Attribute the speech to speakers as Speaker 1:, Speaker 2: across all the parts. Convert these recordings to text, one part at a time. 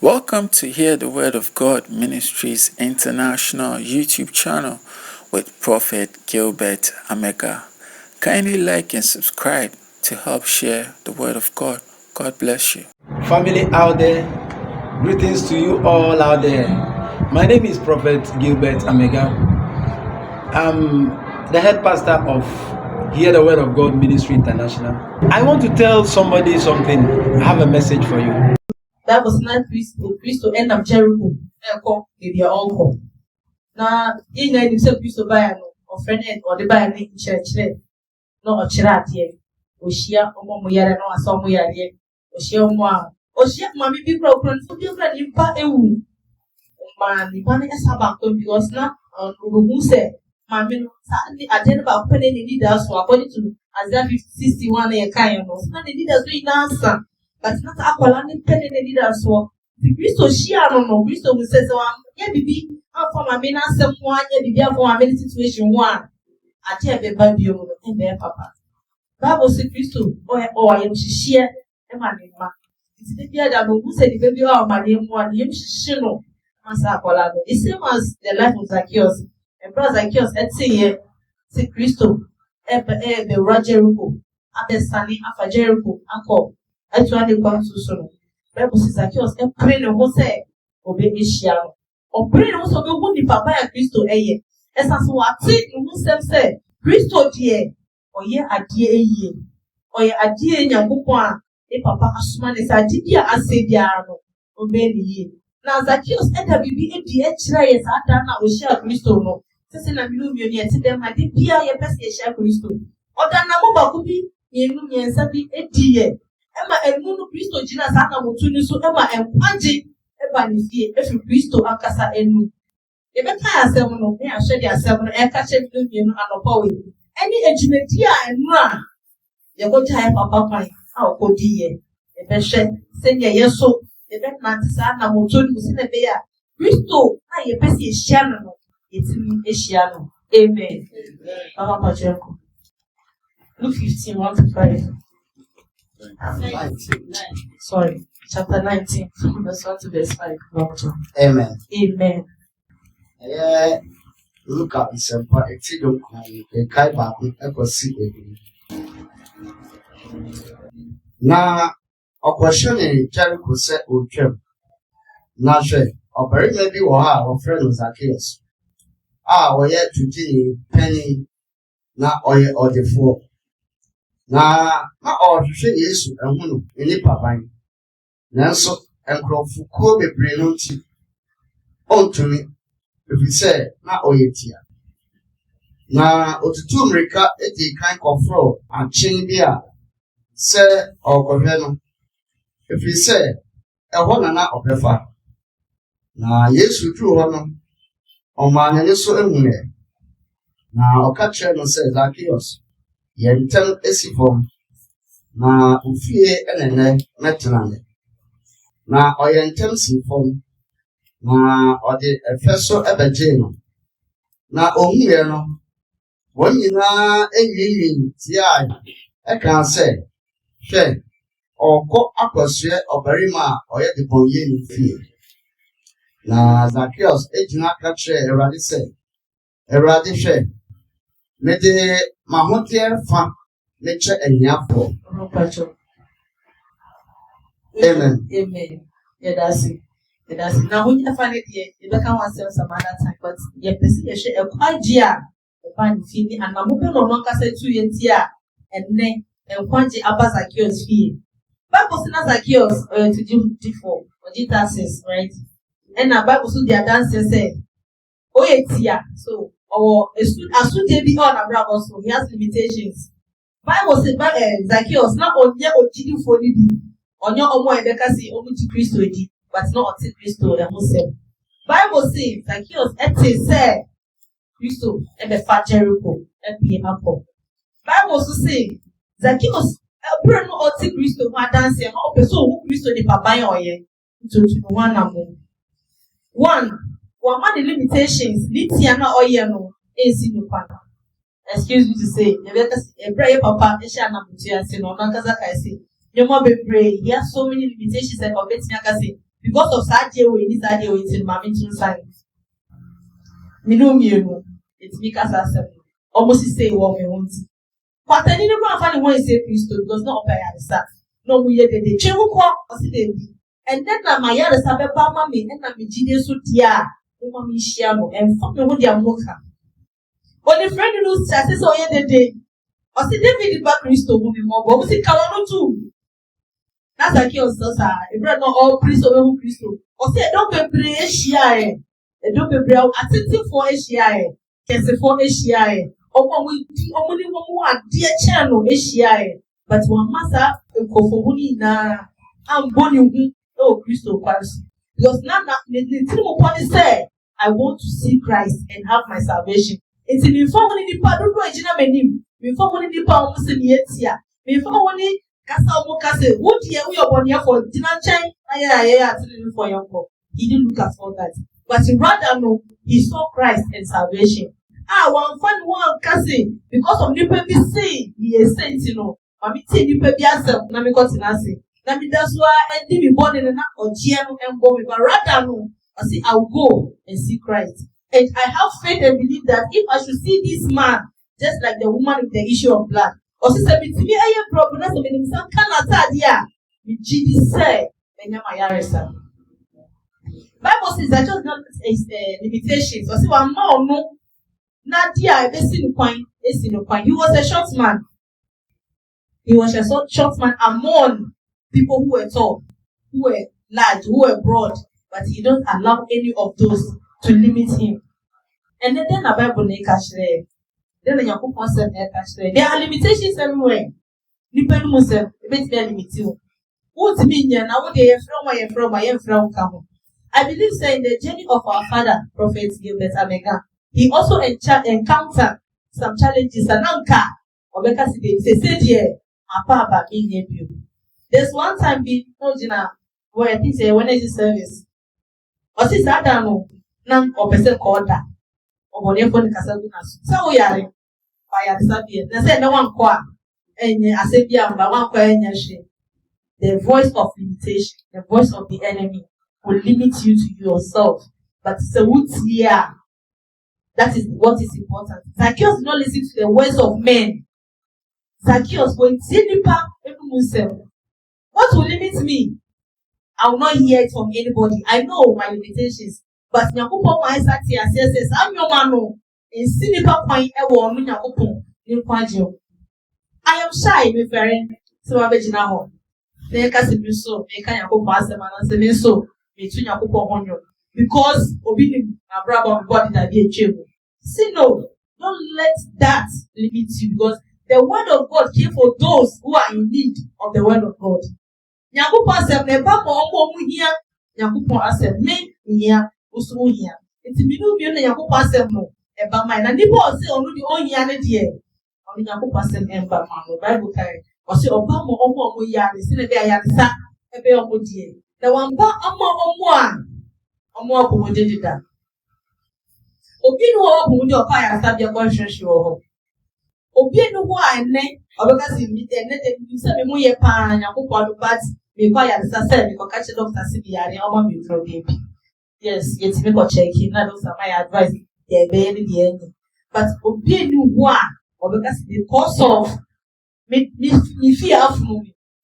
Speaker 1: Welcome to Hear the Word of God Ministries International YouTube channel with Prophet Gilbert Amega. Kindly like and subscribe to help share the Word of God. God bless you.
Speaker 2: Family out there, greetings to you all out there. My name is Prophet Gilbert Amega. I'm the head pastor of Hear the Word of God Ministry International. I want to tell somebody something. I have a message for you.
Speaker 3: That was not Christo end of Jericho. Echo with your uncle. Now, in any Christo buy or friend or the buy in church. No, a chirat yet. Oshia, Omoyara, no, a somewhere yet. Oshia, Oshia, Mammy, people, for you can impact a wound. Man, the money is about because now, who said, Mammy, I did about penny leaders who according to Isaiah 61 a kind of not the leaders doing answer. But not Aqualani penny leaders so the Christo Shia no Christo will say so yeah baby for my main answer one yeah for my main situation one I tell the baby and their papa. Bible says Christo or I am share a man in ma. It's the year that who said the baby or my name one him shino Masa Aqualano. The same as the life of Zacchaeus and brother Zacchaeus at say Christo the Roger Ruko at the Sunny after Jericho uncle. Actually, one to so. Bible says Zacchaeus and pray no more say, obey Ishiano. Or pray no so go the papa and Christo eye. As what say, no say, Christo dear, or ye a dear ye, or ye a dear Yabuqua, a papa Ashman is a dear as say diano, obey ye. Now Zacchaeus enter be a dear try as I done now with share Christo no. Sessin and Lumion to them, I did be a best share Christo. Or than Namuba could be, ye Lumian Sabi a dear. Emma and Mono Christo Gina Sana Mutuni so Emma and Panji Eba Nifie every Christo Akasa Enu. If a car 7 of me, I shed your 7 and catch a million and a power. Any educatia and run. You go to have a papa, how go dear. If I shed, send your yes so, the best man Sana Mutuni was in a bear. Christo, I a pesky Shannon. It's me a Shiano. Amen. Papa Pacheco. Luke 15, 1 to 5. Sorry, chapter 19, verse 1 to verse 5.
Speaker 4: Amen.
Speaker 3: Amen.
Speaker 4: Look at some part, a don't call a kai back with echo see. Now, a question in Jericho said, O Trim. Not sure, or very maybe or friend was Zacchaeus. Or yet to Ginny, penny, not oil or the four. Na ɔhwehwɛ Yesu ɛhono nipa ban nanso nkurɔfokuo bebree no nti ɔntumi efisɛ na ɔyɛ tia na otutu mmirika edi kan kɔforo akyen bi a sɛ ɔkɔhwɛ no efisɛ ɛhɔ na ɔbɛfa na Yesu duru hɔ no ɔmaa n'ani so ehunɛ na ɔka kyerɛ no sɛ Zacchaeus Yentem esifom na ofie enene metrane na oyentem sifom na ode efeso ebeje no na ohuye no wonyina enyiyin tia eka se hwe okọ akwasue obarima oye de bonye ni fie na Zacchaeus ejina ka kire Erade se Erade hwe mede Mahotia fa nature and yappo. Amen.
Speaker 3: Amen. Yeah, that's it. Yeah, that's it. Now, when you find it, you don't want to some other time, but you perceive a quadia, a pan fee, and I'm moving no longer say 2 years here, and then a quantity above Zacchaeus fee. Bible says Zacchaeus to do for dances, right? And now Bible says their dancers say, oh, it's here. So, or as soon as be on a brother also, he has limitations. Bible says Zacchaeus not on your OTD for the on your own Ebekasi only to Christo, but not until Christo and Muslim. Bible says Zacchaeus ete say Christo and the fat Jericho and be apple. Bible says Zacchaeus Bruno or Christo who are dancing, or person who Christo the papa or ye to one number. One man the limitations, Litiana or Yano, is in your partner. Excuse me to say, a prayer papa, a shana, and say, no, Nakazaka, I say, your mother pray. He has so many limitations and of it, Nakasi. because of Sadia way, this idea with in my mental science. Minum, it's because I said almost say what we want. But I didn't go find one say Christo does not pay at the start. No, we had the chain or and then my yard is a bama me and I'm a genius with ya, Umami Shiamo, and fuck me with your mocha. But the friend who says so the day, or see David back Christo will be more, but we see Kalano too. That's a kill, so sir. If you're not all Christo, Christo, or say don't be a share, and don't be brown, attentive for a share, can say for a share, or we only one dear channel a share, but one master, go for money now. I'm born oh Christo Christ. Because now the thing say, I want to see Christ and have my salvation. It's in informing the part of the name, informing the power of the year, informing Casa, what year we are born here for dinner chain? I for your call. He didn't look at all that. But rather no, he saw Christ and salvation. One fun one cousin, because of the baby say, he is saying, you know, I'm meeting the baby yourself, Namicotinasi. That's why I didn't be born in an or GM and born, but rather no, I say I'll go and see Christ. And I have faith and believe that if I should see this man, just like the woman with the issue of blood, or sister, me I have problems, I mean, some Canada, yeah, with GD say, and my Yaresa. Bible says I just not limitations. I say, well, no, Nadia, I seen the point, He was a short man. He was a short man among people who were tall, who were large, who were broad, but he don't allow any of those to limit him. And then the Bible make us share. Then the Yaku concept there are limitations everywhere. Depending on the limit. What mean now? What they from come. I believe in the journey of our father, Prophet Gilbert Amega. He also encountered some challenges. And Anka, or because he said, "Yeah, Papa being you." There's one time where I think say Wednesday service. Or since I don't know, none or person called that. Or when you're going to Casabunas. So we are by Sabia. They said no one qua. And I said, yeah, but one qua. The voice of limitation, the voice of the enemy will limit you to yourself. But so yeah, that is what is important. Zacchaeus did not listen to the words of men. Zacchaeus going to what will limit me? I will not hear it from anybody. I know my limitations. But Nyakupo my says, I'm your man. In Sinipa point, I am shy, my friend. So I bet you now. Make us a so, make Yakupo pass them and so, between Yakupo on you. Because obeying a brother body that be a chill. See, no, don't let that limit you because the word of God came for those who are in need of the word of God. Nyankopon asem ne ba mo mu hia Nyankopon asem me hia usu hia enti minu bi na Nyankopon asem no e ba mai na nipa o se onu di o hia ne de onu Nyankopon asem e ba ma no Bible kai o se oba mo mu hia ne se ne be aya sa e be o die na wan ba omo a ko mo de dida obi no o ko mo de o pa ya sa bi ko hwehwe ho obi no ho ane obeka si mi de ne de se me mu ye pa Nyankopon but me kwa ya say me catch doctor CBR oma me from baby. Yes, yet me go check in na doctor my advice dey be any dey any. But obi ni wo a obeka si because of me fear afu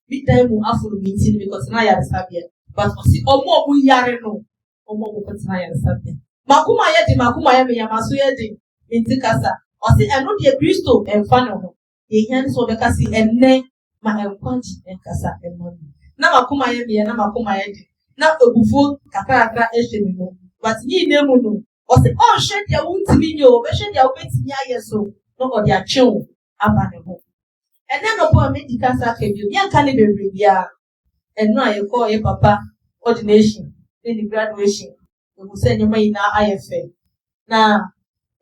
Speaker 3: me time afu me tin because na ya sabia. But osi omo obu yare no omo obu na ya sabia. Makuma ye me ya maso ye de intikasa. Osi eno de Kristo emfa no ho. Ye hia so obeka si enne ma enkwanchi enkasa emma. Na makuma ye me na makuma ye de na obufu kakra ehwe mu but ni nemu no o se on hwe dia wuntimi nyo be hwe dia obetimi aye so no o dia twen aba ne ho ene no po me dikasa ka bi ya nka ne bebre bia eno aye ko ye papa ordination ni graduation we say nyoma ina aye fe na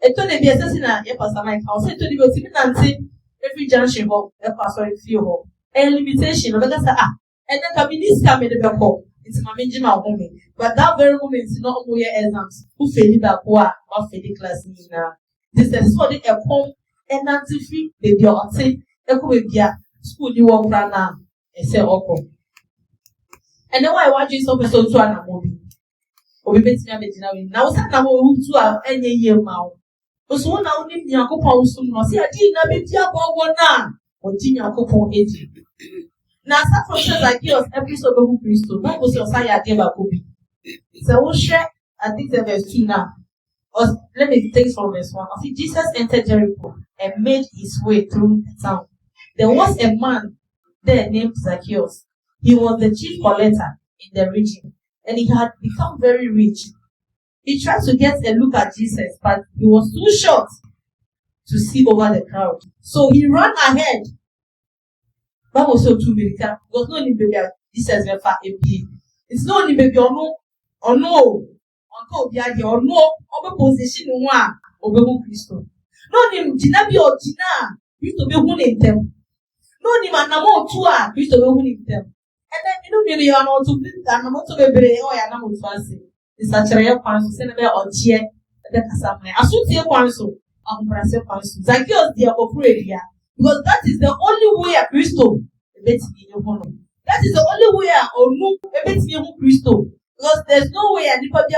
Speaker 3: eto ne bi esesi na ye pastor Mike o se eto ne bi otimi nante every junction ho e pastor feel ho a limitation o be ka and then communists come in the back. It's my major woman. But that very moment is not only exams. Who failed back what failed class in this is what they are home and anti free baby or say, Echo school you walk right now and say, and And then why watch so person to an movie? Obi betimi abegyina we na wo sa na wo tu a enye yie ma wo so na wo nim Yakobon so no se adi na bedi abowo na o ti Yakobon edi na sa from says like yours episode of Christo Bible say osa ya de ba ko bi so wo share I think the verse 2 now or let me take from verse 1. See, Jesus entered Jericho and made his way through the town. There was a man there named Zacchaeus. He was the chief collector in the region and he had become very rich. He tried to get a look at Jesus, but he was too short to see over the crowd. So he ran ahead. That was so too many because no only baby Jesus went far a bit. It's not only baby or no. Uncle Biadi or no over position one over Christo. No name Jinabi or Jina, Christo be winning them. No name and Namo Tua, Christo be winning them. And then you are not to be and not to be brave or I am fancy. It's such a real panso, Senator or Chia, and then Casamay. I should say panso, Brazil panso. Zacchaeus, dear Operaria, because that is the only way a Christo, a bit in your home. That is the only way or no, a bit in your Christo. Because there's no way and people be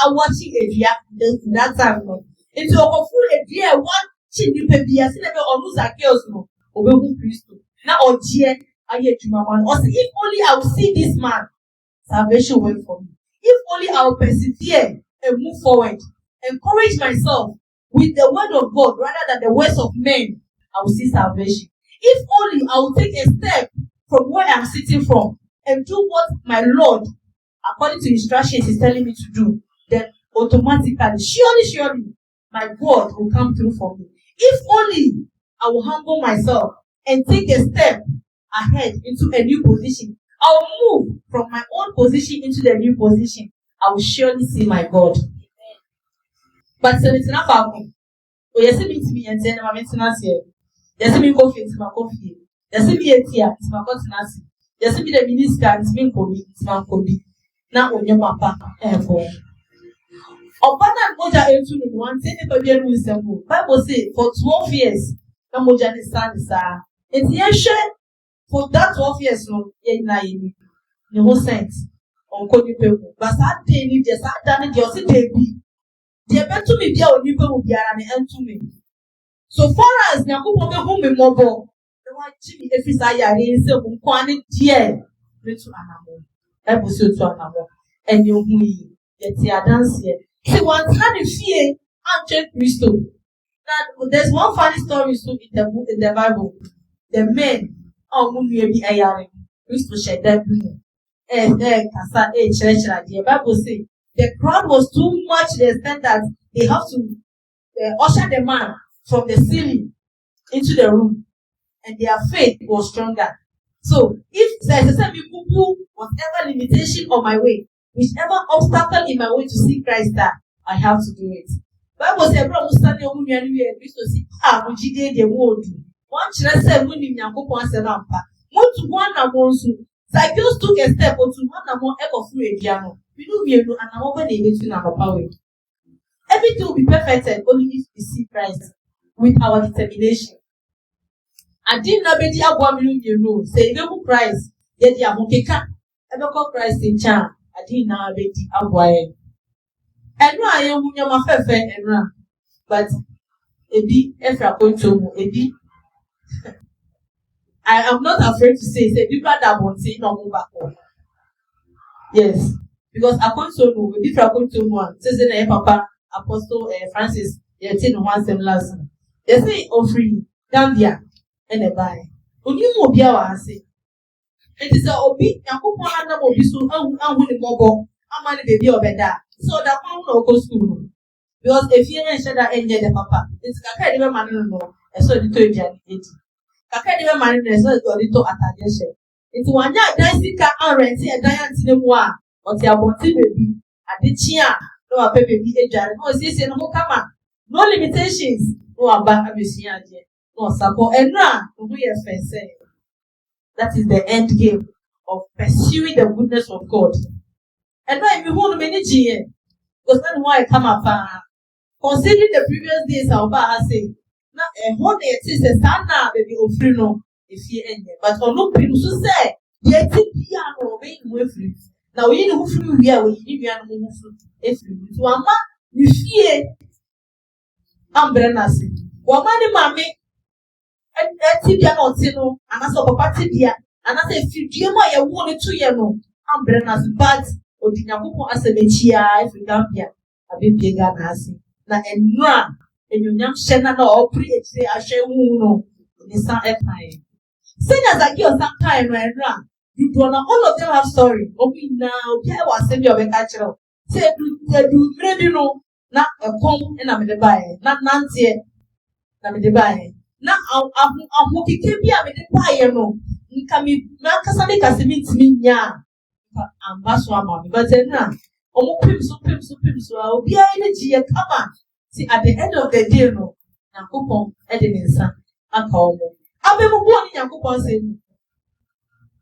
Speaker 3: watching a via that time. It's a full a dear one chin be a cinema or lose a girls no or Christo. Now or dear I hear to my man. Or if only I will see this man, salvation wait for me. If only I will persevere and move forward, encourage myself with the word of God rather than the words of men, I will see salvation. If only I will take a step from where I'm sitting from and do what my Lord according to instructions he's telling me to do, then automatically, surely, my God will come through for me. If only I will humble myself and take a step ahead into a new position, I will move from my own position into the new position. I will surely see my God. But it's not about me. Oh, yes, it means me and then my maintenance here. Yes, it means coffee, it's my coffee. Yes, it means here, it's my continency. Yes, it means the minister, it's me, it's my coffee. Now on your papa for Obana Moja into one thing if I be simple. Bible say for 12 years, na Moja is stand sir. It's yes for that 12 years no na yimi. The whole sense on kodi people. But that day ni just that done the osi dey be. The bet to me bia oni pe wo biara na entu me. So far as Yakobon be hu me mobo, the wa Jimmy efisa yare nse hu kwani die metu anamo. Bible say to another and you get your dance here. See one time if fear and check Christo. Now there's one funny story so in the book in the Bible. The men be ayaring Christo shed that Kasa church the Bible say the crowd was too much to the extent that they have to usher the man from the ceiling into the room and their faith was stronger. So, if there is a whatever limitation on my way, whichever obstacle in my way to see Christ, that I have to do it. Bible says, "Bro, Sunday, we are here. Christ say, we jide the word. One children say, we need Yakobon say nampa. One na one so. Zacchaeus took a step or two. One na one echo through a piano. We know we know, and I'm over the between our power. Everything will be perfected only if we see Christ with our determination. I didn't know be agwa mi you know say even who Christ ye di amokeka e be call Christ in chan I didn't know be agwa e enu aye hu nyama fefe enu but ebi efra konto mu ebi I am not afraid to say people that won't say no move back home. Yes, because akonto no ebi fra konto mu an say na papa Apostle Francis ye tin one same last they say offering Gambia and a buy. Only more be our answer. It is a obi, Yakobon and the obi so and winning mobile, and money baby or better. So that one will go school. Because if you ain't said that ended the papa, it's Kaka the man no, and so the 2080. Kaka the man is a little attention. It's one year dancing car and renting a giant in the war, or the abonti baby, at the chia, no a baby a jar, no, this and no come. No limitations, no about a mission. No, support and run. That is the end game of pursuing the goodness of God. And now, if you hold many GM, because that's why I come up. Considering the previous days, I'll say, now, a whole day, it's a son now, baby, of free no, if he ended. But on no people say, Yet, piano, with free. Now, you know who we are with you and if you are ma, you fear umbrellas. One money, mammy, and Tibia not no, and I saw Papa Tibia, and I said, if you might have 1 or 2 years, umbrellas, but Odinapo as a Mechia, if you don't be a big bigger Nasi. Na enra enyonyam hye na opre say ahwe hu no ni san time seniors like you sometime no enra you do na all of them have story obi na obi I was say bi obeka kire say do mrebi no na ekom na me de bae na nante na me de bae na ahokike bi a me de bae no nka me na kasa me kase me ntimi nya amba so ama me but na omo pim so obi ai na ji kama. See, at the end of the day, no, Yakupon, Edinson, and Colmo. I've been born in Yakupon saying,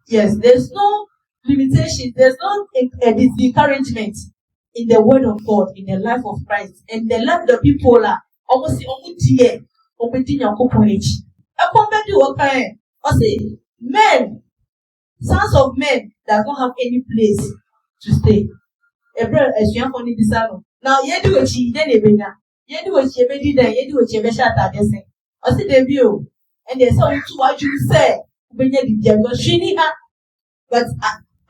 Speaker 3: yes, there's no limitation, there's no discouragement in the word of God, in the life of Christ, and the life of the people are almost the only tier of between Yakupon age. A comment to okay, I say, men, sons of men, does not have any place to stay. A brother, as you have only the now, you do a cheat, then a Ye do what you did, ye do what you shut at the same. I see the view, and there's only two what you say, when you did your shiny hat. But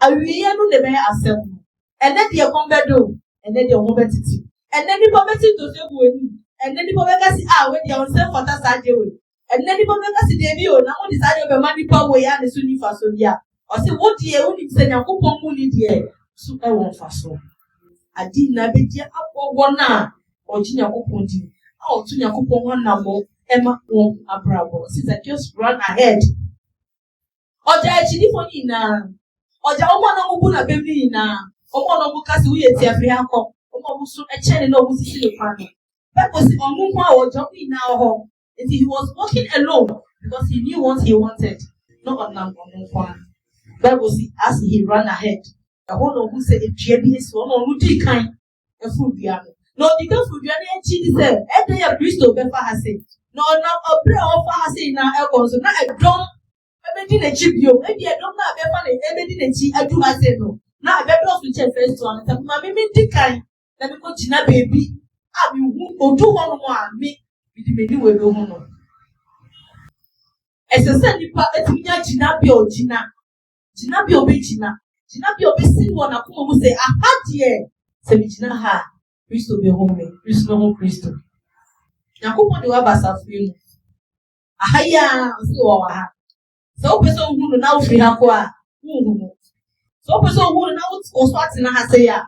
Speaker 3: I really know the man ourselves. And then the combat do, and then the mobility. And then the mobility to say, and then the mobility when they are self for that side. And then the mobility debut, now on the side of a money power and the Sunni for Sonia. I say, what dear, when you send a coupon, dear, so I won't fast so. I did not be dear up or one now. Or Jinya Kupundi, oh, Tunya Kupon number, Emma won't abrabo, since I just run ahead. Or the Chilifonina, or the Omana Babina, or one of Bucas, we at Afriaco, or Mobusu, a channel of Musili Pano. That was the Omuma or Johnny now home. And he was walking alone because he knew what he wanted, not on number one. That was as he ran ahead. The whole of who said, JBS, one or Rudy kind, a food piano. No, because we are not cheating. Every day, Christo Befa has said, no, not a prayer of has said now, Elcons, not a drum. Everything a chip you, maybe I don't know, everything a cheat. I do I say no. Now I better to check first one. Mammy, me kind. Let me go Gina baby. I will do 1 me with the menu will go home. As a sandy part, Gina be or Gina. Gina be obey Gina. Gina be obey one. I come say, I had here. Say, Gina ha. Christo be home, Christo home, Christo. Yakupon the Wabasa for you. Ahaya, so person who now free Hakwa. So person who now was what's in a Hasaya.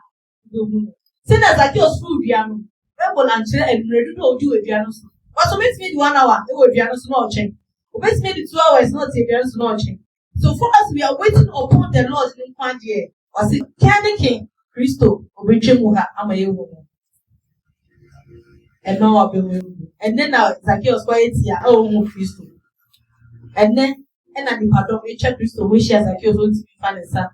Speaker 3: Send us like your school piano. Rebel and chair and ready to do a piano. What makes me 1 hour? It will piano small chain. What makes me 2 hours not a piano small chain. So for us, we are waiting upon the Lord in 1 year. Was it Candy King, Christo, or Richimuha, Amayo? And now I'll be with you. And then now Zacchaeus quiet here, oh, Christo. And then, and I pardon, we check Christo, which has Zacchaeus won't be fun and son,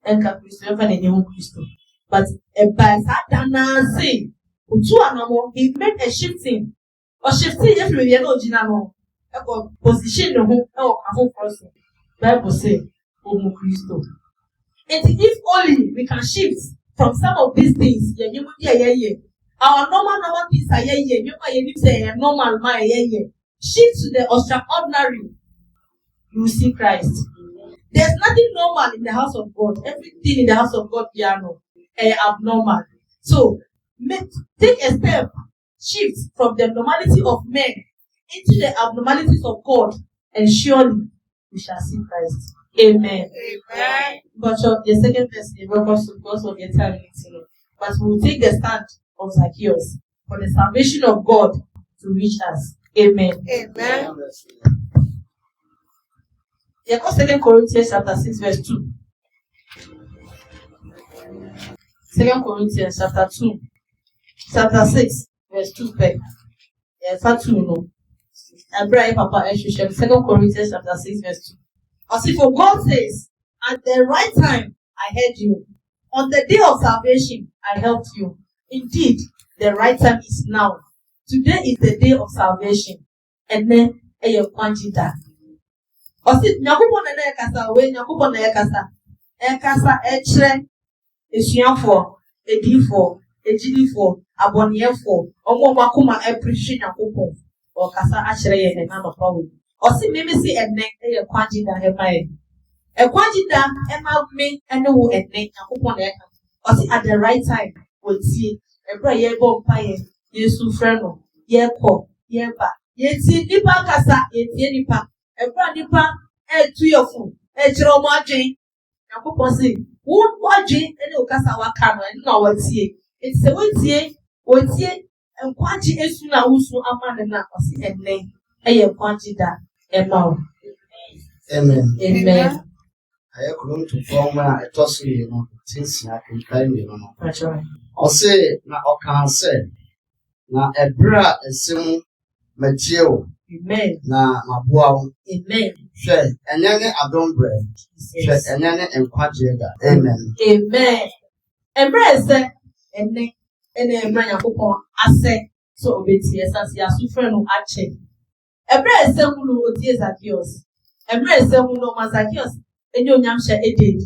Speaker 3: and Christo, and a new Christo. But a by Satana say, two animal, he made a shifting, or shifting if we are not general, about position the home, or a whole person. Bible say, oh, Christo. And if only we can shift from some of these things, our normal things are you say normal my shift to the extraordinary. You will see Christ. There's nothing normal in the house of God. Everything in the house of God piano abnormal. So take a step, shift from the normality of men into the abnormalities of God, and surely we shall see Christ. Amen. Amen. But the second verse because of your time, but we will take the stand of Zacchaeus for the salvation of God to reach us. Amen. Amen. Yeah, 2 Corinthians chapter 6 verse 2. 2 Corinthians chapter 2. Chapter 6 verse 2. Yeah, chapter 2 no. And brother Papa Eshu 2 Corinthians chapter 6 verse 2. As if for God says, at the right time I heard you. On the day of salvation I helped you. Indeed, the right time is now. Today is the day of salvation. And then, Osi Nyankopon na e kasa we Nyankopon na e kasa e kire esuafo edifo ejidifo aboneyefo omo makoma appreciate Nyankopon o kasa a kire ye na no pawo osi meme si enne e kwagida he mai e kwagida e ma me ene wo enne Nyankopon na e ka osi at the right time we tie e bra ye bo mpa ye Yesu frɛ no ye kɔ ye ba ye tie nipa kasa ye tie nipa e bra nipa e tu your phone e kire o ma adwen Nyankopon si wo adwen ene o kasa wa ka no ene na wa tie enti se wo tie enkwagye esu na wusu amane na osi enne eye kwagye da e ma o amen
Speaker 4: I couldn't to form a toss since I can claim you. I'll say, now, I can say, now, a bra is soon material.
Speaker 3: Amen.
Speaker 4: Now, my boy,
Speaker 3: amen.
Speaker 4: Share, and then I don't bread. Share, and then and quadrilla. Amen.
Speaker 3: Amen. And bread said, and then bring a coupon. I say, so obey yes, as you are suffering no action. A bread said, who tears at yours. And bread said, who no massacres. And your yamsha a date.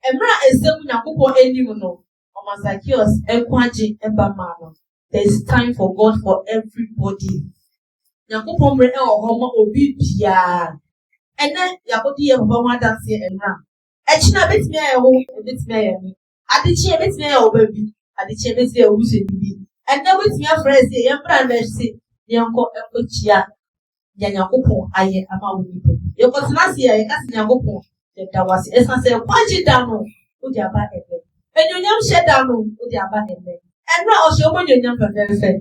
Speaker 3: And bra is some Yakupo anyone or Mazakios and Quaji and Bamano. There is time for God for everybody. Yakupo or Homo Obibia. And then Yakoti and Bama dance here and run. Achina bit me a home, bit me. I did cheer bit me a baby. I did cheer bit me a woozy baby. And then with me a phrase, the young brand say, Yanko and Kuchia. Yakupo, I am a weeping. You got last year, I got Yakupo. That was essence of quality down with your back and your young shed down with your back and now show when your young very fair.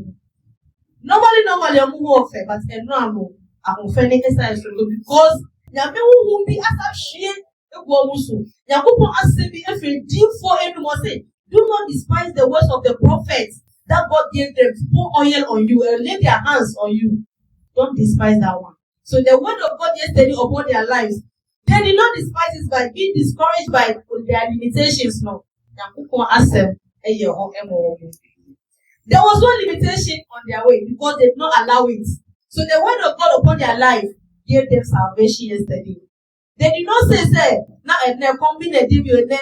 Speaker 3: Nobody normally move fair, but and no, I'm offending exercise because Yamu won't be as a share a womusu. Yakupo asked me if you deal for anyone say, do not despise the words of the prophets that God gave them to pour oil on you and lay their hands on you. Don't despise that one. So the word of God yesterday upon their lives. They did not despise it by being discouraged by their limitations. No. There was no limitation on their way because they did not allow it. So the word of God upon their life gave them salvation yesterday. They did not say, now and then combine a debut and then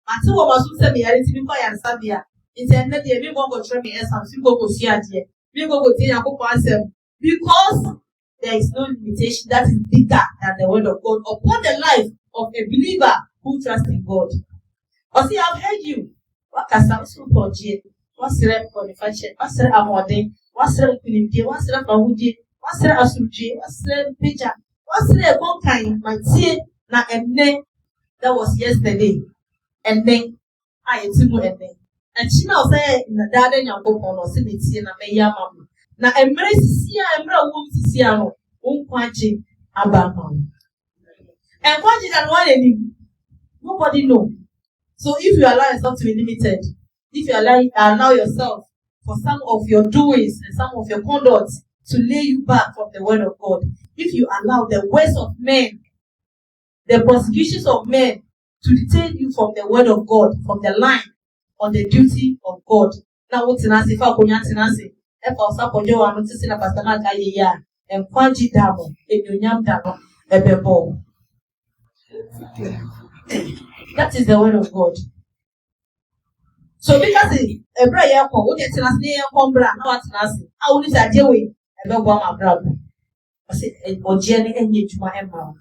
Speaker 3: until what was said me, I didn't buy and Sabia. It's a net, we won't go try me as some people go see it. We go to because there is no limitation that is bigger than the word of God upon the life of a believer who trusts in God. Or see, I've heard you. What can some super G? What's the for the fashion? What's the amode? What's the Pindy? What's the Mahudi? What's the Asuji? What's the picture? What's the one kind? My tea, na and then that was yesterday. And then I am two and then. And she now said, in the garden, your book on or city and a mayor mamma. Na embrace here, embrace womb to see no quachi abamon. And quachi than one any nobody know. So if you allow yourself to be limited, if you allow yourself for some of your doings and some of your conduct to lay you back from the word of God, if you allow the words of men, the persecutions of men to detain you from the word of God, from the line on the duty of God. Now what's in us if I can that is the word of God. So because a prayer for what it's near Combra, not Nancy, I will say, Joey, and no one my brother. I said, or Jenny and you to my emma.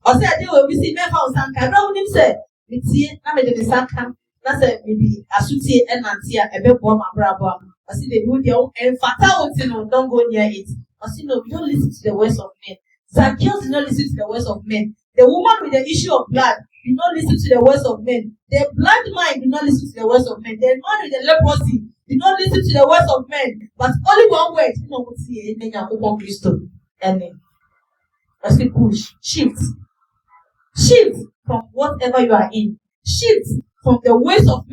Speaker 3: I said, I will see my house and I don't him say, it's here, I made the sun come. That's a maybe a suit and Nancy, a bit warm my brother. I see they do their own and fatality, no, don't go near it. I see no, we don't listen to the words of men. Zacchaeus did not listen to the words of men. The woman with the issue of blood did not listen to the words of men. The blind man did not listen to the words of men. The man with the leprosy did not listen to the words of men. But only one word, you know, see Christo. And I say push, shift from whatever you are in. Shift from the ways of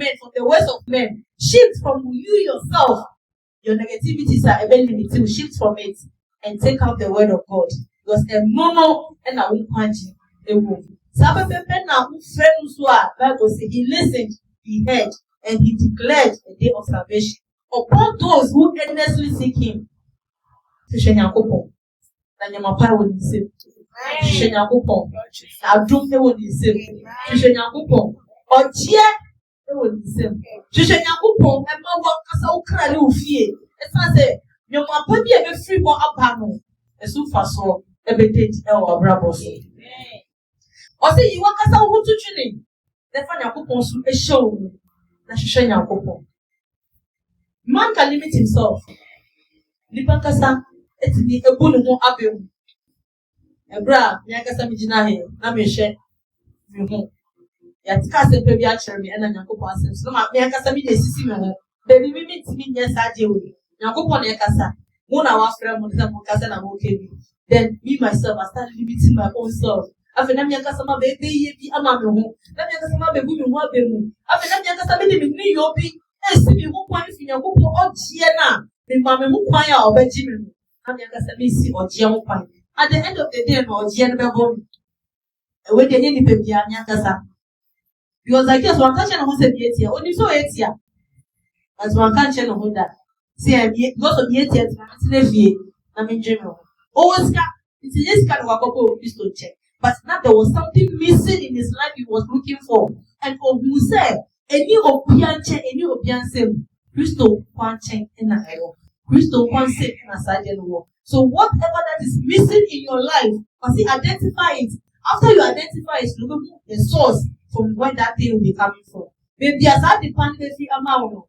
Speaker 3: men, shift from you yourself. Your negativities are very limited. Shift from it and take out the word of God. Because a mono and a wunkanji a woman. Sabe pepe na friend usua Bible says he listened, he heard, and he declared a day of salvation upon those who earnestly seek him. To Shenyakopo, and Yamapai will be saved. hwehwɛ Nyankopɔn adom wɔ ne nsam hwehwɛ Nyankopɔn ɔgyeɛ wɔ ne nsam hwehwɛ Nyankopɔn ɛma wɔnkasa wo kra ne wo fie ɛsiane sɛ nnwomapa bi a ɛbɛfiri hɔ aba no ɛso mfasoɔ ɛbɛdedi wɔ abrabɔ so ɔsɛ yi wɔnkasa wo ho to twene Therefore, Nyankopɔn so ɛhyɛ wo mu na hwehwɛ Nyankopɔn. Man can limit himself. Nipa kasa etimi ebu ne ho abem. Ebra me akasa me gyina he na me hwɛ me ho. Ya tika se pe bi a kyerɛ me ɛna Nyankopɔn asɛm so na me akasa me de sisi me ho. Baby me timi nyɛ saa gye wo. Nyankopɔn na ɛkasa. Mo na wafrɛ mo sɛ mo kasa na mo kebi. Then me myself I started limiting my own self. After na me akasa ma be ye bi ama me ho. Na me akasa ma be bu me ho abemu. After na me akasa me de me ni yo bi esi me ho kwan fi Nyankopɔn ɔgye na me ma me ho kwan a ɔbɛgye me. Na me akasa me si ɔgye ho kwan. At the end of the day no ɔgye no bɛbɔ me. Ewe de ni pe bia me akasa. Because I guess one catch na ho se bi etia. Oni so etia. As one catch na ho da. See because of the etia na fie na me dwe me. Always ka it's just kind of a couple of pistol check. But now there was something missing in his life he was looking for. And who said, any obianche, any obianse, Christo kwanche in a error. Christo kwanche in a side war. So whatever that is missing in your life, must you identify it. After you identify it, look at the source from where that thing will be coming from. Maybe as I depend every amount.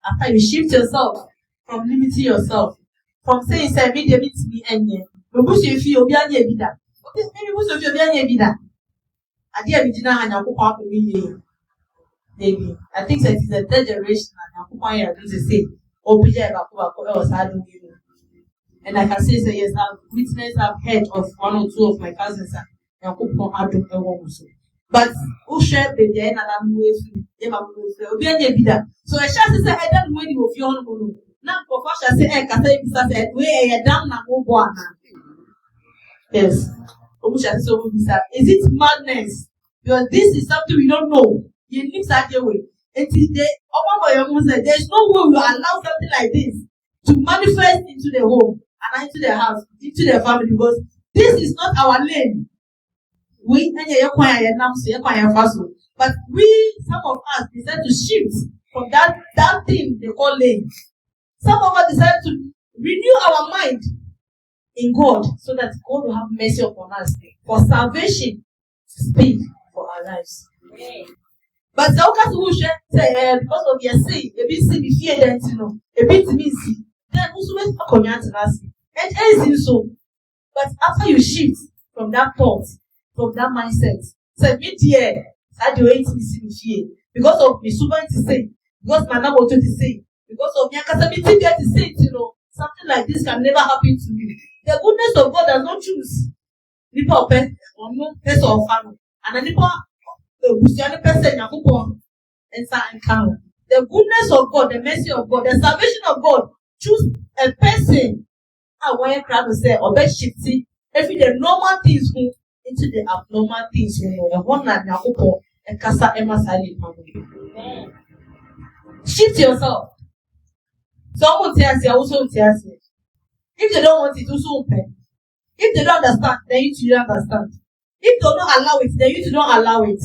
Speaker 3: After you shift yourself from limiting yourself, from saying, say, me to me and ye. But push you feel obianye bida. Maybe most of you be anya bida. Adia bi jina hanya ko kwa ko maybe I think that is the third generation and Nyankopon ya do the same. Obija ba ko e was hard you. And I can say yes, I've witnessed, I've heard of one or two of my cousins and Nyankopon adom e wo so. But who share the day na na mu efu, e ma mu efu. Obi anya bida. So I shall say I don't know when you feel on no. Na ko fa shall say e ka say bi say we e dam na go bo ana. Yes. Is it madness? Because this is something we don't know. You live that way. There's no way we allow something like this to manifest into the home and into the house, into the family, because this is not our lane. But we, some of us, decide to shift from that thing they call lane. Some of us decide to renew our mind in God, so that God will have mercy upon us for salvation to speak for our lives. But the occasion who say because of your sin, a bit see me fear then to know, a bit me see, then also make a command to us. And anything so. But after you shift from that thought, from that mindset, say me dear, I do it me see me fear. Because of me super to say, because my number to say, because of me I can't be there to say, you know, something like this can never happen to me. The goodness of God does not choose. Nipa open or no person or family. And then nipa the person and count. The goodness of God, the mercy of God, the salvation of God choose a person. I want you to say or be shifty. Every the normal things into the abnormal things, you know, the one that Nyankopon and kasa emasali family. Shift yourself. Someone tells you, also tells you. If they don't want it, also open. If they don't understand, then you two don't understand. If they don't allow it, then you two don't allow it.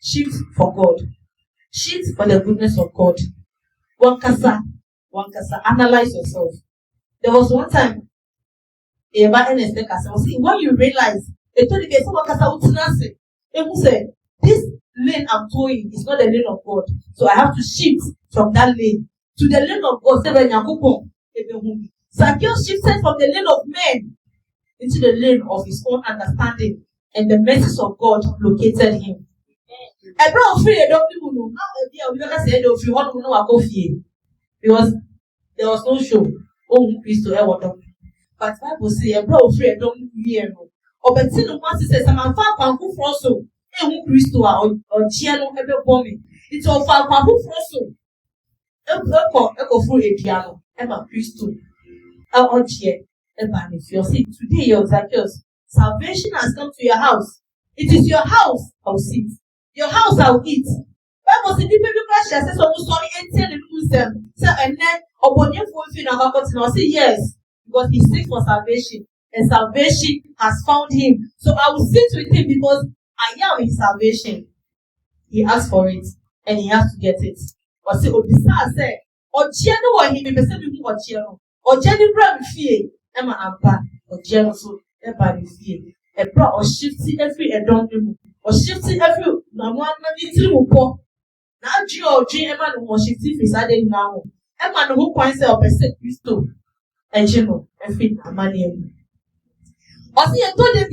Speaker 3: Shift for God. Shift for the goodness of God. One kasa. Analyze yourself. There was one time, when you realize, they told you, someone kasa who said, this lane I'm towing is not the lane of God. So I have to shift from that lane to the lane of God. Zacchaeus shifted from the lane of men into the lane of his own understanding, and the mercies of God located him. Because there was no show. But Bible says, today your Zacchaeus, salvation has come to your house. It is your house I'll sit. Your house I'll eat. Bible says, the people sorry and tell them, and then upon your phone, I say yes, because he seeks for salvation. and salvation has found him. So I will sit with him because I am his salvation. He asked for it and he has to get it. Or say, Obisa say, Ojiano or he may say, Ojiano, Ojiano Bram Fee, Emma Ampa, Ojiano so, Eba Fee, a bra or shifting every adornment, or shifting every Naman little poor. Now, Joe, Emma was shifting beside him now. Emma who points out a set Christo, and Jimo, and fit Amani. Or see a told him,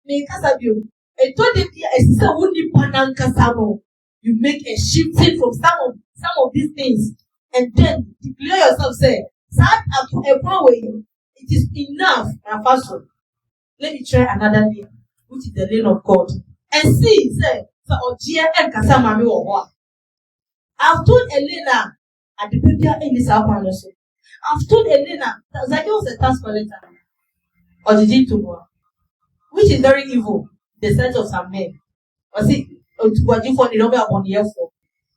Speaker 3: make us a view. A told him, a sister wounded Panan Casamo. You make a shifting from some of these things, and then declare yourself, say, start up to a point where it is enough, my pastor. Let me try another lane, which is the lane of God. And see, say, so Ojia and Casamami or what? I've told Elena at the baby in this house. I've told Elena that Zacchaeus was a tax collector or the G2, which is very evil, the sense of some men. Or see, what you for the number on the for.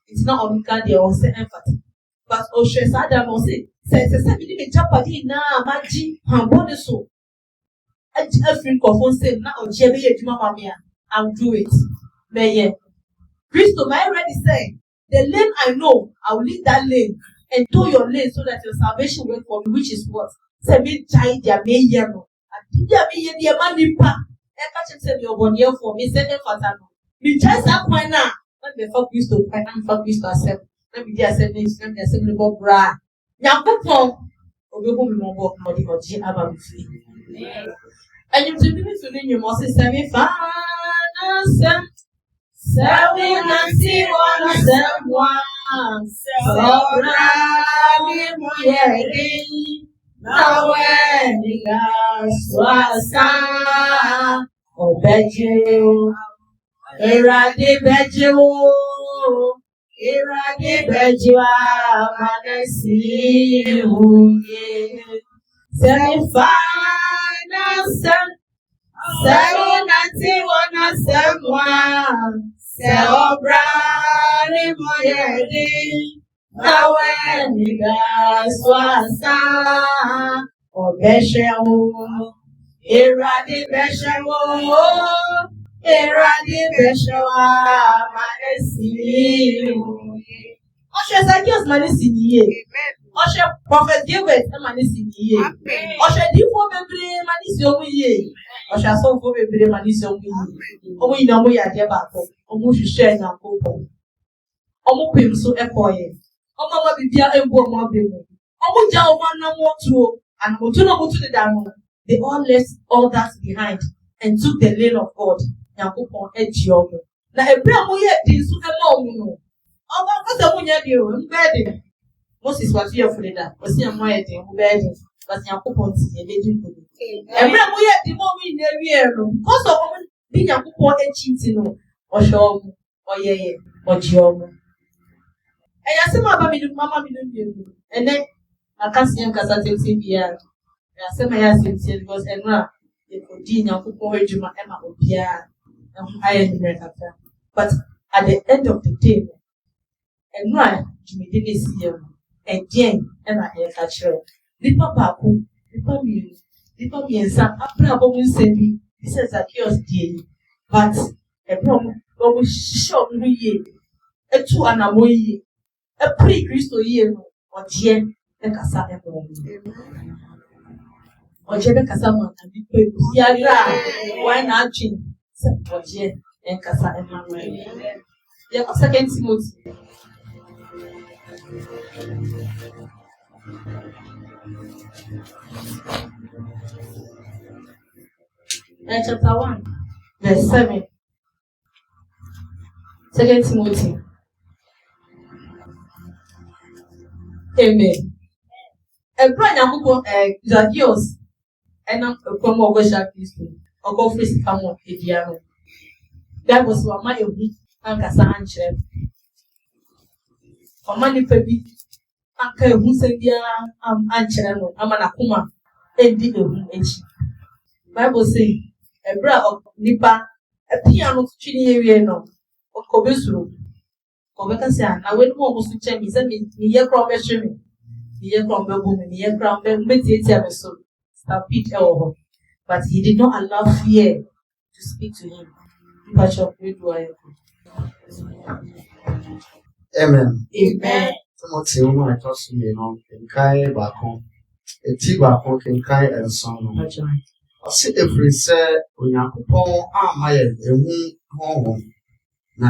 Speaker 3: It's not on God, they also empathy. But Oshe Sadam will say, says a 70 chapati na maji, and so. Every coffin say, now, Jemmy, Mamma Mia, I'll do it. May Christo, my already say, the lane I know, I'll lead that lane and do your lane so that your salvation will for me, which is what? Say me child, ya me yellow. And did ya me ye money pa? I catch him say your 1 year for me, send him for that. Me just up my now. Let me fuck Christo, I can't fuck Christo accept. Let me just say this, let me just say me go bra. Now put on. Obi go me mo go for the Oji Abba free. And you to be to name your must say me fana sem. 791 Sobrani Moyeri Nawe Niga Swasa Obeju Irade Beju Manesi Huye Semi-final 791 someone Sobrani Moyeri Nawe Niga Swasa Obeshewo Iradi Beshewo Manesi Oshe Zacchaeus Manesi Niye Oshe Prophet Gilbert Manesi Niye Oshe Difo Bebre Manesi Omuye Oshe Asofo Bebre Manesi Omuye Omu ina omu ya debako Omu shishe na kopo Omu pimso ekoye Omu ama bibia embo omu abemu Omu ja omu na motu and motu na motu de dano. They all left all that behind and took the lane of God. Yakupon Ediomo. Now, a brand we had this among oh, what's a moon you? Bedding. Moses was here for that. Was here my thing, bedding. But Yakupon is a legend. A brand we had the moment in the rear room. Most of them being Yakupon and cheating or show or ye or Giomo. And I said, Mamma, and then I can't see him because I think here. I said, my husband because Emma, they could dinner for Emma Opia. But at the end of the day, and right, Jimmy didn't see him again, and I had catch her. The papa, and some Abraham send me. He says that he was dead, but a problem was short ye, a 2 anamoye, a pre Christo year, or Jen, and Cassa or Jebbe Cassaman, and be put. Why not, Jim? Or Jen. And Casa Emmanuel. Yeah, 2 Timothy. Chapter 1, verse 7. 2 Timothy. Amen. A brand of Zacchaeus and I'm a promo of Christ or go face come on the piano. That was what my week and Cassanche. For money per week, Uncle who said, yeah, I'm Anchano, I'm an Akuma, and did a Bible say, a bra of Nipa, a piano to no, or Cobesru. Cobecasian, I went home to check me, send me a crown measuring, the year from the woman, the year crown, then meditate episode. Stop it over. but he did not allow fear to speak to him.
Speaker 4: Amen.
Speaker 3: Amen.
Speaker 4: Timothy, woman, I trust me, Kenkai Bako, a T Bako, Kenkai, and son. I see every say, when Yakupon, my home. Na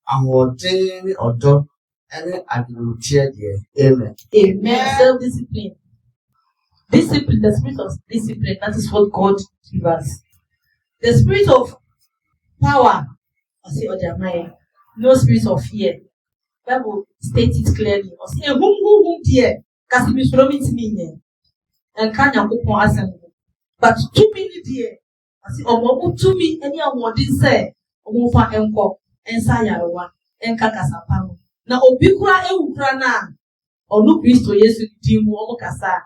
Speaker 4: I'm ordaining or dog, and I will tear the amen.
Speaker 3: Amen. Self-discipline. Discipline, the spirit of discipline, that is what God gives us. The spirit of power, I say, Ojamaya, no spirit of fear. Bible states it clearly. I say, whom dear, kasi misromi timi and can you go assembly. But 2 minutes dear, I say, to me, any of what did say, Omofa enko, ensa yarowa, enka kasapano. Na obikura ewukura na, onu Kristo Yesu dimu omo kasa.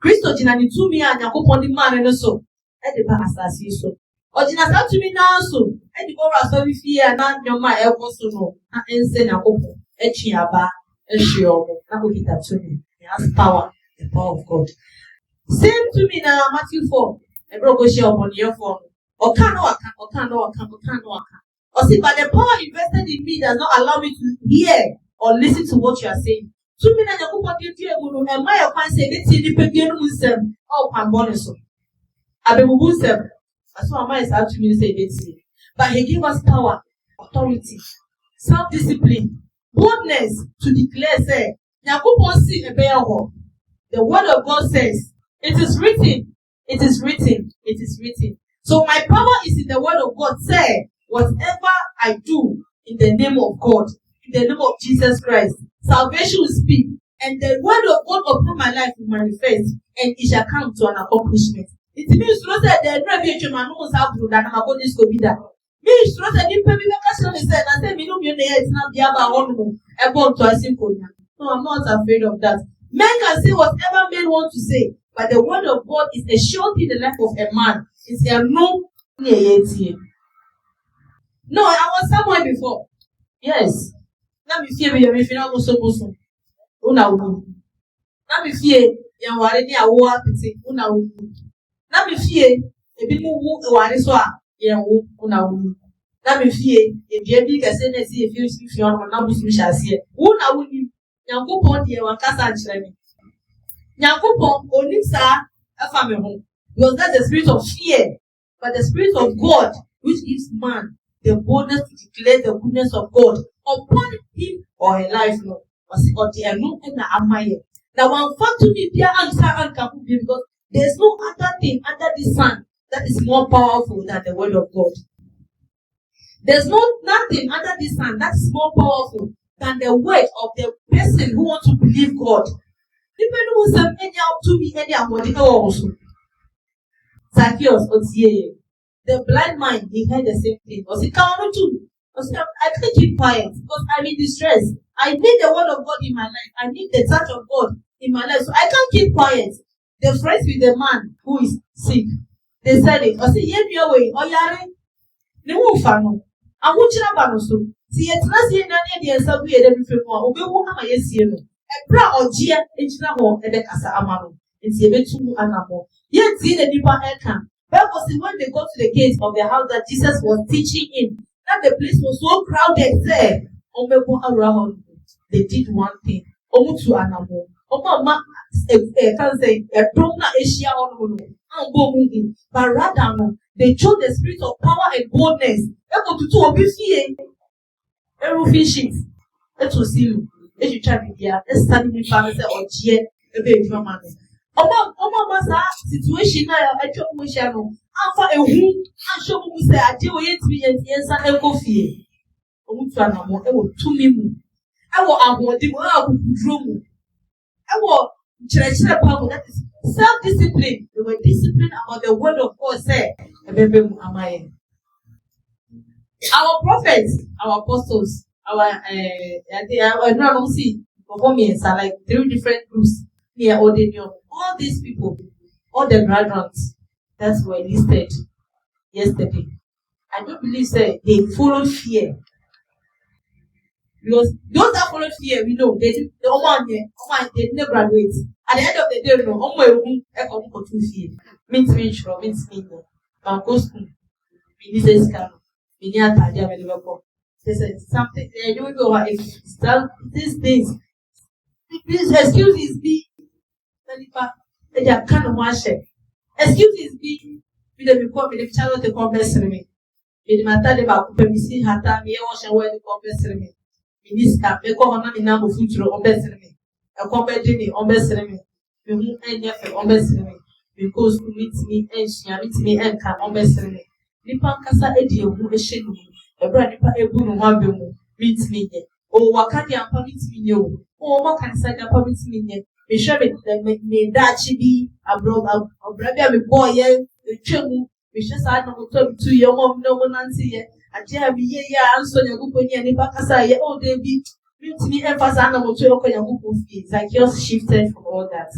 Speaker 3: Kristo jina ni tumi a Nyankopon di ma ne so e de ba asase so o jina sa tumi na so e di ora so bi fie na nyoma e ko so no na ense Nyankopon e twi aba e hwe omo na ko kita tumi. He has power, the power of God. Same tumi na Matthew 4 e bro go share upon your phone o kan no aka o see, but the power invested in me does not allow me to hear or listen to what you are saying. 2 minutes you put you and my can say the people Muslim or Pambonism. Abebusem. As well as my 2 minutes say but he gave us power, authority, self-discipline, boldness to declare, say, Yakupon see a bear. The word of God says, it is written, it is written, it is written. So my power is in the word of God. Say, whatever I do in the name of God, in the name of Jesus Christ, salvation will speak, and the word of God upon my life will manifest, and it shall come to an accomplishment. It means that the revelation man knows how to that I'm going to be that. Me is not a new baby vacation. Said, I said, it's not the other one. About to a simple. No, I'm not afraid of that. Men can say whatever men want to say, but the word of God is a sure thing in the life of a man. It's a no. No, I was somewhere before. Yes. Let me fear me if you know so. Una wu. Let me fear you already a war pity. Una wu. Let me fear a bit more war is what you una wu. Let me fear if you be a sentence if you are not Miss Michas. Una wu. Yanko pon here one cast and shrine. Yanko pon only sir a family home. Because that's the spirit of fear, but the spirit of God which gives man the boldness to declare the goodness of God upon him or her life. No, or the no and the amaye. Now one fact to me, dear answer and because there's no other thing under the sun that is more powerful than the word of God. There's nothing under the sun that is more powerful than the word of the person who wants to believe God. People who say any out to me any among also. Zacchaeus, the blind man, he heard the same thing. Was it counted too? I can't keep quiet because I'm in distress. I need the word of God in my life. I need the touch of God in my life. So I can't keep quiet. They're friends with the man who is sick. They said it. I said, "Yep, your way. Oh, yare. Ne won't fano. I want you to know so. See, it's not saying that any of the we every people. We won't have a yes here. A bra or gia. It's not more. And the casa amano. It's a bit too anamo. Yet see the deeper elkan. That was when they got to the gate of the house that Jesus was teaching in. That the place was so crowded there. They did one thing. Omutu anamo. Oma can say a prona Asia on but rather they chose the spirit of power and boldness. Eko to two obisi every sheet. Let's see you. Let's try to be let's study me family or cheer a baby from man. Oma masa situation na I told we shall know. Alpha a who and show me say I deal with it yes and go fear. Omutu anamo e wo tumi mu. I will avoid the room. I will church power that is self-discipline. They were disciplined about the word of God said. Our prophets, our apostles, our no see performance are like 3 different groups here ordinary. All these people, all the graduates that were listed yesterday. I don't believe say they followed fear. Because those that followed fear, we know they didn't graduate. At the end of the day, no, to fear. Means me, go school. We need this kind. We need a idea when Liverpool. They said something. They don't know if these things. These excuses be. They are kind of one share. Excuses be. We don't report me the channel to compensate me. Me the matter about permission hata me wash away the compensate me. Minister, me call on me number future compensate me. A compensate me compensate me. Me who any effort compensate me. Because to meet me and she meet me and can compensate me. Nipa kasa edi ehu ehye no. Ebra nipa ebu no ma be mu. Meet me ye. O waka di ampa meet me ye o. O waka nsa di ampa meet me ye. Me hwe me dachi bi abra bia me boy ye twemu. Me hwe sa na mo to 2 year mom no mo nanti ye. Aje abi ye ya anso nyagupo ni nipa kasa ye. O dey bi meet me emphasize na mo to yoko nyagupo fi. Zacchaeus shifted from all that.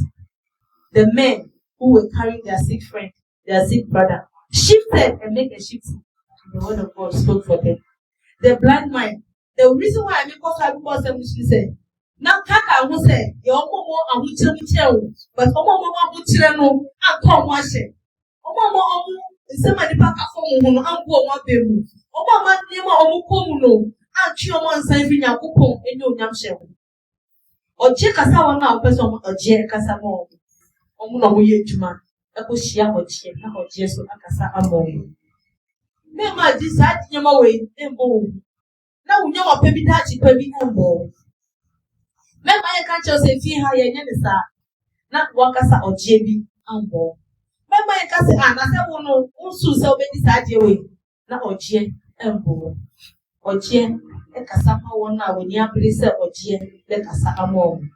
Speaker 3: The men who were carrying their sick friend, their sick brother, shifted and make a shift. The word of God spoke for them. The blind man. The reason why I make us have because them say, now Kaka who say, your mama and we tell but Mama who tell no, and come wash it. Mama, somebody pack a phone and go one baby. Mama, never omukomuno, and Chioman Sanfina Coupon and no yamshell. Or check us out now, person or Jack Casamo. Omuno Yejuma. Akoshia hochie na hochie so akasa amon me ma di sa nyama we embo na unyama pebi dachi pebi embo me ma ye kan cho se fi ha ye nya ne sa na wakasa hochie bi ambo me ma ye kan se na se wo no unsu se obedi sa je we na hochie embo hochie e kasa ma wona we ni abiri se hochie le kasa amon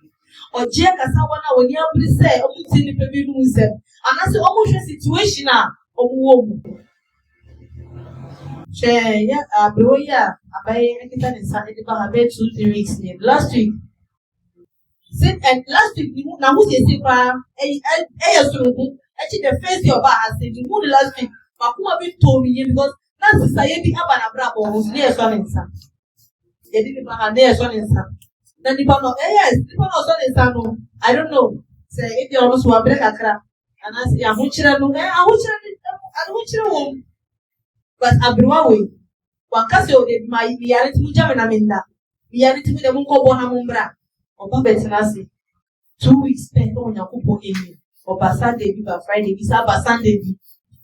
Speaker 3: hochie kasa wona we ni abiri se omuti ni pebi nu se. And that's the almost situation now. Bro, yeah, I kita ni sa iti ba habe 2-3 weeks ni. Last week, na who say pa sungu. Actually, the first year ba has said who the last week. Makuma bi to me because na sister ye bi aba na bra bo ni eso ni sa. Ye di ba ha na eso ni sa. Na di pa no yes, di pa no so ni sa no. I don't know. Say if you almost wa break akra. And I say, I'm but Abruawe, Wakasio, my reality Mujaminamenda, reality with the Munko Bonamumbra, or Babetanasi. 2 weeks spent on Yakupo in or Basande, Friday, Bisaba Sunday.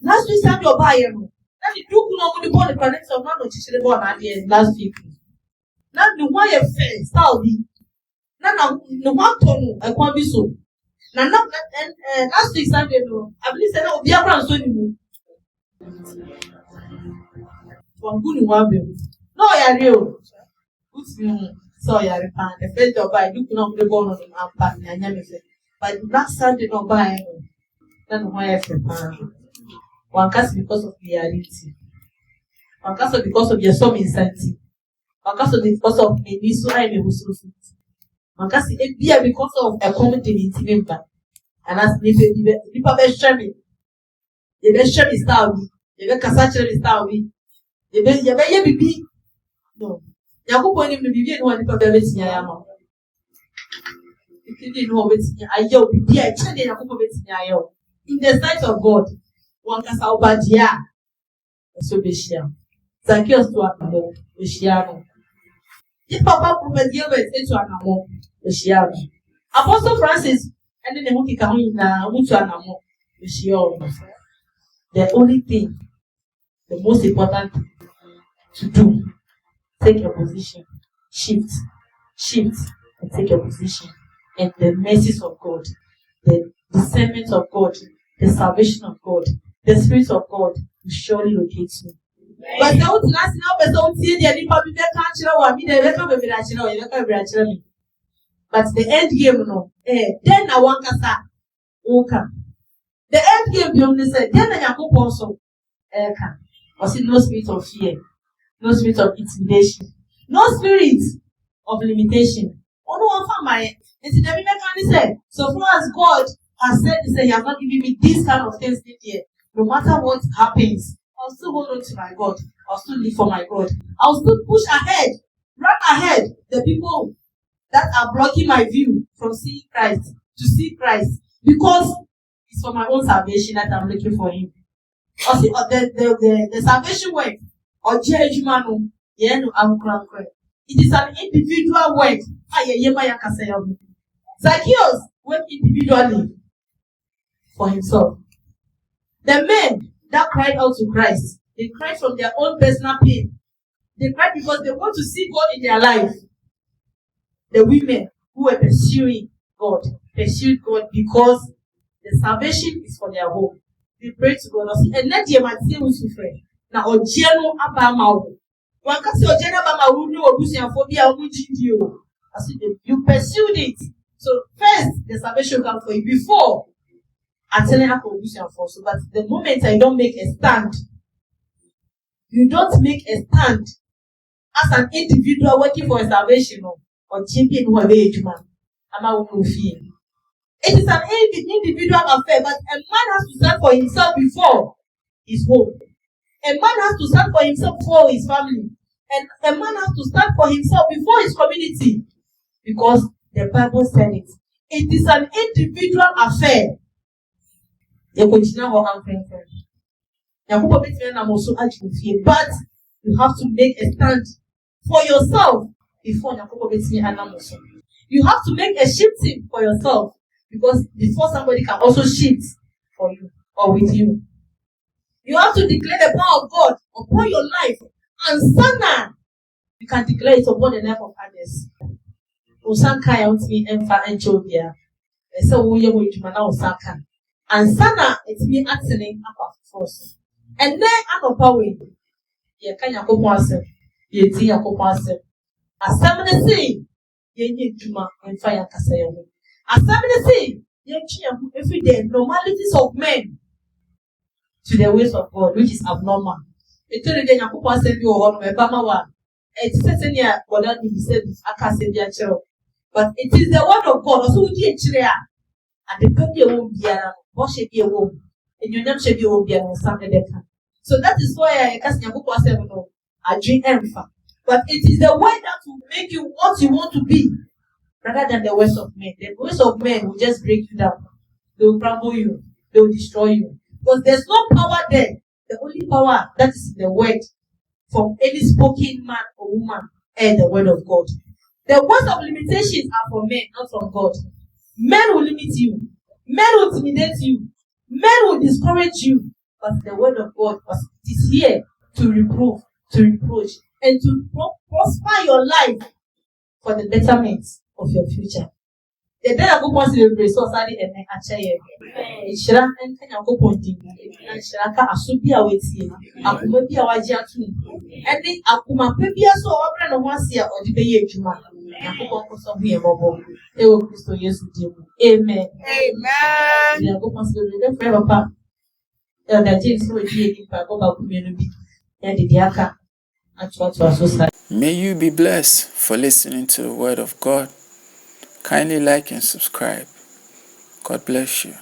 Speaker 3: Last week, Sunday, or buyer. Now you do not want to born the parents of Mano Chichibon last week. Now the wire fell, Saudi. Now, no one told I can't be so. Now, last week Sunday, no, I believe that will be a brand so new. One good one, no, I real. So, I repan the first of by looking up the bone on the map and never said, but last Sunday, no buy then why one cast because of reality, one cast because of your some insanity, one cast because of a niso I may also. Makasi ebia because of a comedy member and as nipa be share me ye be share me style bi ye be kasa chere me style bi ye be bibi no yakobo ni bibi no nipa be betinya ya ma ikidi no betinya ayo bibi a chere yakobo betinya ayo in the sight of God one kasa obadia so be share Zacchaeus to akabo be share no if Papa Prophet Gilbert into anamo, the Shiara. Apostle Francis, and then the Muki Kahuna, Mutu anamo, the Shiara. The only thing, the most important to do, take a position, shift, and take a position. And the mercies of God, the discernment of God, the salvation of God, the Spirit of God will surely locate you. But the old last now, don't see the any public can't. But the end game, no. Then I want Kasa. The end game, you only said, then I have also. Was it no spirit of fear, no spirit of intimidation, no spirit of limitation. Oh no, one for my. It's the American said. So far as God has said, He said, He has not given me this kind of things this year. No matter what happens. I'll still hold on to my God. I'll still live for my God. I'll still push ahead run ahead the people that are blocking my view from seeing Christ to see Christ, because it's for my own salvation that I'm looking for Him. Or see, the salvation work or judgment, it is an individual work. Zacchaeus went individually for himself. The men that cried out to Christ, they cried from their own personal pain. They cried because they want to see God in their life. The women who were pursued God because the salvation is for their home. They prayed to God. And let them say with you, friend. Now, Ojeno Abama. One can say Ojeno Abama who know Obusianphobia or Mujindio. You pursued it. So first, the salvation comes for you before I tell you how Obusianphobia. So, but the moment I don't make a stand, you don't make a stand as an individual working for a salvation or champion who are very human. It is an individual affair, but a man has to stand for himself before his home. A man has to stand for himself before his family. And a man has to stand for himself before his community. Because the Bible said it. It is an individual affair. But you have to make a stand for yourself before you have to make a shifting for yourself, because before somebody can also shift for you or with you. You have to declare the power of God upon your life, and sana you can declare it upon the life of others. Usanka wants me emfa enchobia. So we are going to mana usaka. And sana it's me acting up force. And then I'm a power. Ye kanya kopwase. Ye ti ya kopwase. Asamene si ye nye juma emfa ya kasaya. Asamene si ye chiya every day normalities of men to the ways of God, which is abnormal. It's only then you kopwase bi o hono e ba ma wa. It's certain ya God that he said akase bi a chero. But it is the word of God. Also, we and the baby won't be a wash a womb, and your name should be a Sunday. So that is why I cast your book was I drink empha. But it is the word that will make you what you want to be, rather than the words of men. The words of men will just break you down. They will crumble you. They will destroy you. Because there's no power there. The only power that is in the word from any spoken man or woman and the word of God. The words of limitations are for men, not from God. Men will limit you. Men will intimidate you. Men will discourage you. But the word of God is here to reprove, to reproach, and to prosper your life for the betterment of your future. The day I go once to the so sorry and I chaye. Shira and Kenya go pointing. And Shiraka Asubia waiting. Akumabia Wajatu. And the Akuma Pebia so open on once year or the Bay Juma. Amen.
Speaker 1: May you be blessed for listening to the word of God. Kindly like and subscribe. God bless you.